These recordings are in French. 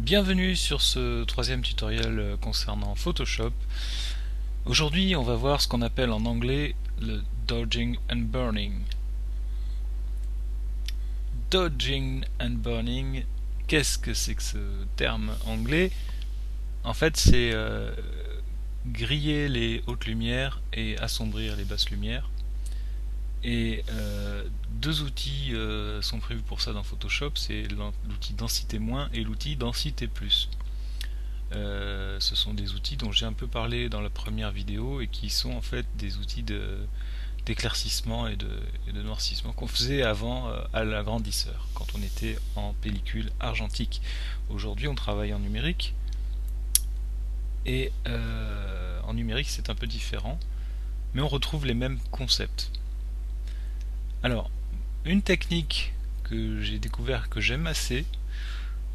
Bienvenue sur ce troisième tutoriel concernant Photoshop. Aujourd'hui on va voir ce qu'on appelle en anglais le dodging and burning. Dodging and burning, qu'est-ce que c'est que ce terme anglais? En fait c'est griller les hautes lumières et assombrir les basses lumières. Et deux outils sont prévus pour ça dans Photoshop, c'est l'outil densité moins et l'outil densité plus. Ce sont des outils dont j'ai un peu parlé dans la première vidéo et qui sont en fait des outils d'éclaircissement et de noircissement qu'on faisait avant à l'agrandisseur quand on était en pellicule argentique. Aujourd'hui on travaille en numérique et en numérique c'est un peu différent, mais on retrouve les mêmes concepts. Alors, une technique que j'ai découvert que j'aime assez,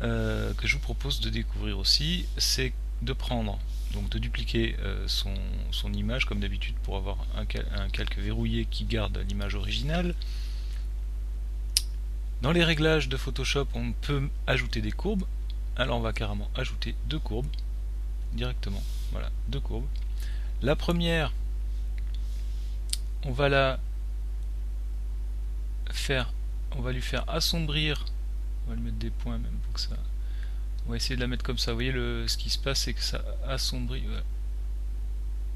que je vous propose de découvrir aussi, c'est de prendre, donc de dupliquer son image comme d'habitude pour avoir un calque verrouillé qui garde l'image originale. Dans les réglages de Photoshop, on peut ajouter des courbes. Alors on va carrément ajouter deux courbes directement. Voilà, deux courbes. La première, on va lui faire assombrir. On va lui mettre des points même pour que ça. On va essayer de la mettre comme ça. Vous voyez, ce qui se passe, c'est que ça assombrit.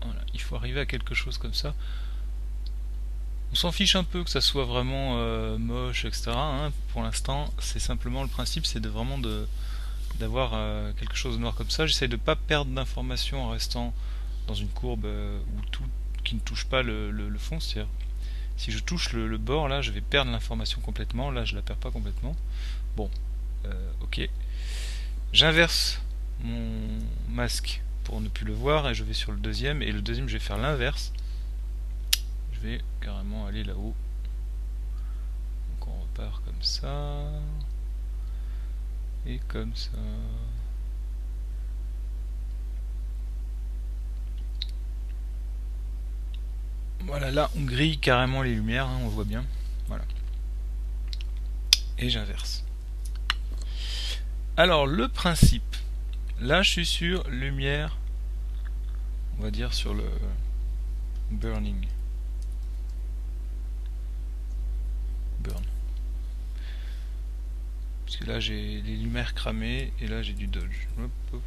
Voilà, il faut arriver à quelque chose comme ça. On s'en fiche un peu que ça soit vraiment moche, etc. Hein. Pour l'instant, c'est simplement le principe, c'est d'avoir quelque chose de noir comme ça. J'essaie de ne pas perdre d'informations en restant dans une courbe qui ne touche pas le fond. C'est-à-dire, si je touche le bord, là, je vais perdre l'information complètement. Là, je la perds pas complètement. Bon, ok. J'inverse mon masque pour ne plus le voir et je vais sur le deuxième. Et le deuxième, je vais faire l'inverse. Je vais carrément aller là-haut. Donc on repart comme ça. Et comme ça. Voilà, là on grille carrément les lumières, hein, on voit bien. Voilà. Et j'inverse. Alors le principe, là je suis sur lumière, on va dire sur le burning. Burn. Parce que là j'ai les lumières cramées et là j'ai du dodge. Hop, hop, hop.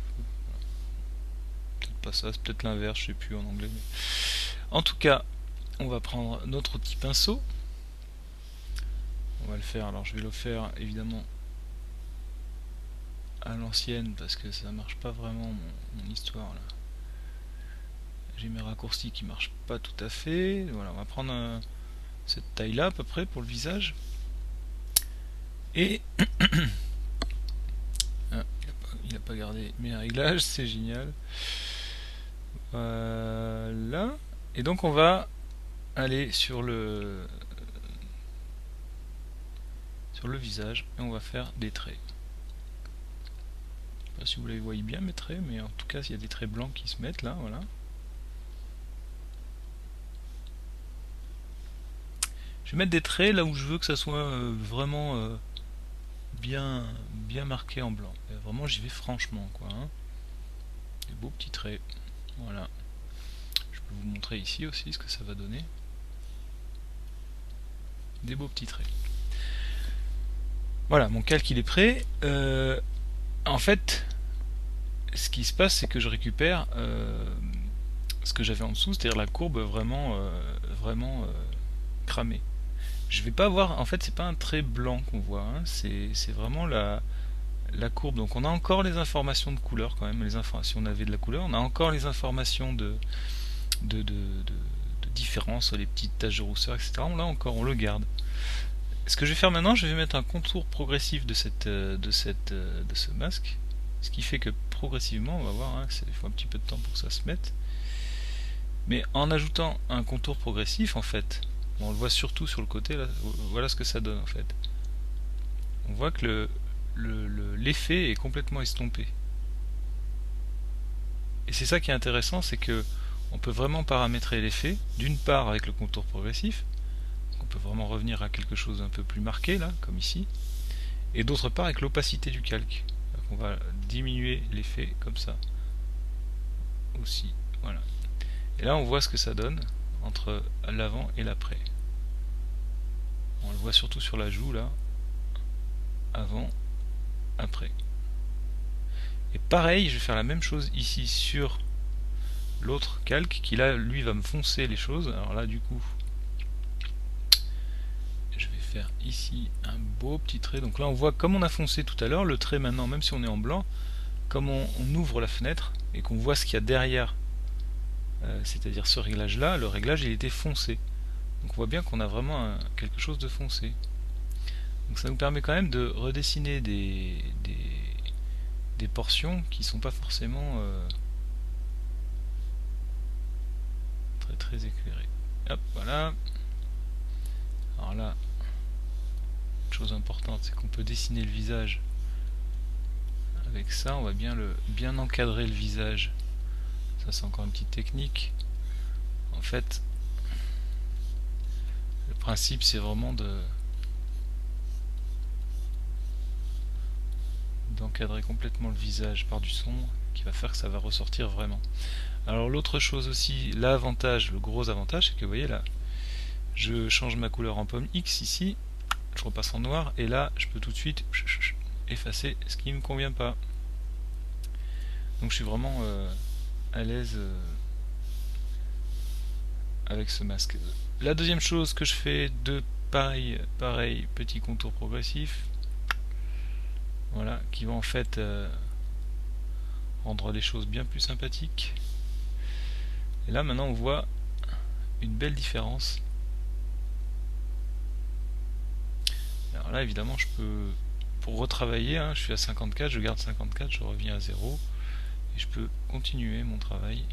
Peut-être pas ça, c'est peut-être l'inverse, je sais plus en anglais. Mais... En tout cas, on va prendre notre petit pinceau. On va le faire, alors je vais le faire évidemment à l'ancienne parce que ça marche pas vraiment mon histoire là. J'ai mes raccourcis qui marchent pas tout à fait. Voilà, on va prendre cette taille là à peu près pour le visage. Et il a pas gardé mes réglages, c'est génial. Voilà. Et donc on va aller sur le visage et on va faire des traits. Je sais pas si vous les voyez bien mes traits, mais en tout cas il y a des traits blancs qui se mettent là, voilà. Je vais mettre des traits là où je veux que ça soit vraiment bien marqué en blanc. Et vraiment j'y vais franchement quoi. Hein. Des beaux petits traits. Voilà. Je peux vous montrer ici aussi ce que ça va donner. Des beaux petits traits. Voilà, mon calque il est prêt. En fait, ce qui se passe, c'est que je récupère ce que j'avais en dessous, c'est-à-dire la courbe vraiment cramée. Je vais pas avoir, en fait, c'est pas un trait blanc qu'on voit, hein, c'est vraiment la courbe. Donc on a encore les informations de couleur quand même, si on avait de la couleur, on a encore les informations de différence, les petites taches de rousseur, etc. Là encore, on le garde. Ce que je vais faire maintenant, je vais mettre un contour progressif de ce masque, ce qui fait que progressivement, on va voir, hein, il faut un petit peu de temps pour que ça se mette. Mais en ajoutant un contour progressif, en fait, on le voit surtout sur le côté, là, voilà ce que ça donne en fait. On voit que l'effet est complètement estompé. Et c'est ça qui est intéressant, c'est que on peut vraiment paramétrer l'effet, d'une part avec le contour progressif, on peut vraiment revenir à quelque chose d'un peu plus marqué là, comme ici, et d'autre part avec l'opacité du calque. on va diminuer l'effet comme ça aussi. Voilà. Et là on voit ce que ça donne entre l'avant et l'après. On le voit surtout sur la joue là. Avant, après. Et pareil, je vais faire la même chose ici sur l'autre calque qui là, lui, va me foncer les choses. Alors là, du coup, je vais faire ici un beau petit trait. Donc là, on voit comme on a foncé tout à l'heure, le trait maintenant, même si on est en blanc, comme on ouvre la fenêtre et qu'on voit ce qu'il y a derrière, c'est-à-dire ce réglage-là, le réglage, il était foncé. Donc on voit bien qu'on a vraiment quelque chose de foncé. Donc ça nous permet quand même de redessiner des portions qui sont pas forcément très éclairées. Hop, voilà. Alors là, chose importante, c'est qu'on peut dessiner le visage. Avec ça, on va bien encadrer le visage. Ça, c'est encore une petite technique. En fait, le principe, c'est vraiment d'encadrer complètement le visage par du sombre qui va faire que ça va ressortir vraiment. Alors l'autre chose aussi, l'avantage, le gros avantage, c'est que vous voyez là, je change ma couleur en pomme X ici, je repasse en noir et là je peux tout de suite effacer ce qui ne me convient pas. Donc je suis vraiment à l'aise avec ce masque. La deuxième chose que je fais, pareil, petit contour progressif, voilà, qui va en fait rendre les choses bien plus sympathiques. Et là maintenant on voit une belle différence. Alors là évidemment je peux, pour retravailler, je suis à 54, je garde 54, je reviens à 0 et je peux continuer mon travail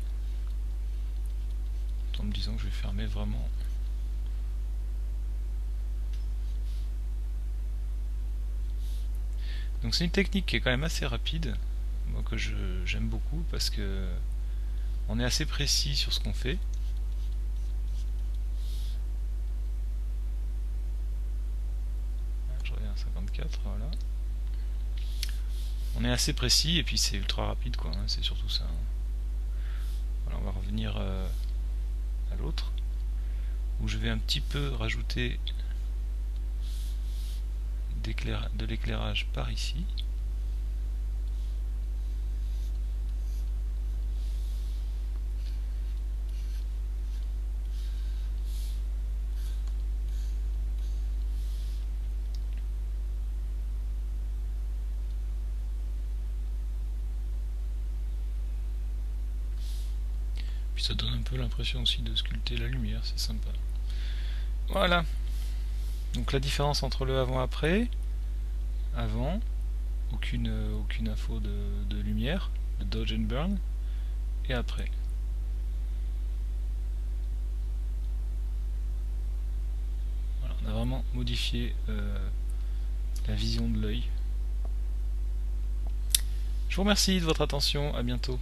en me disant que je vais fermer vraiment. Donc c'est une technique qui est quand même assez rapide, moi que j'aime beaucoup parce que on est assez précis sur ce qu'on fait. Je reviens à 54, voilà. On est assez précis et puis c'est ultra rapide quoi, c'est surtout ça. Voilà, on va revenir à l'autre où je vais un petit peu rajouter de l'éclairage par ici. Puis ça donne un peu l'impression aussi de sculpter la lumière, c'est sympa. Voilà. Donc la différence entre le avant-après, avant, aucune info de lumière, de dodge and burn, et après. Voilà, on a vraiment modifié la vision de l'œil. Je vous remercie de votre attention, à bientôt.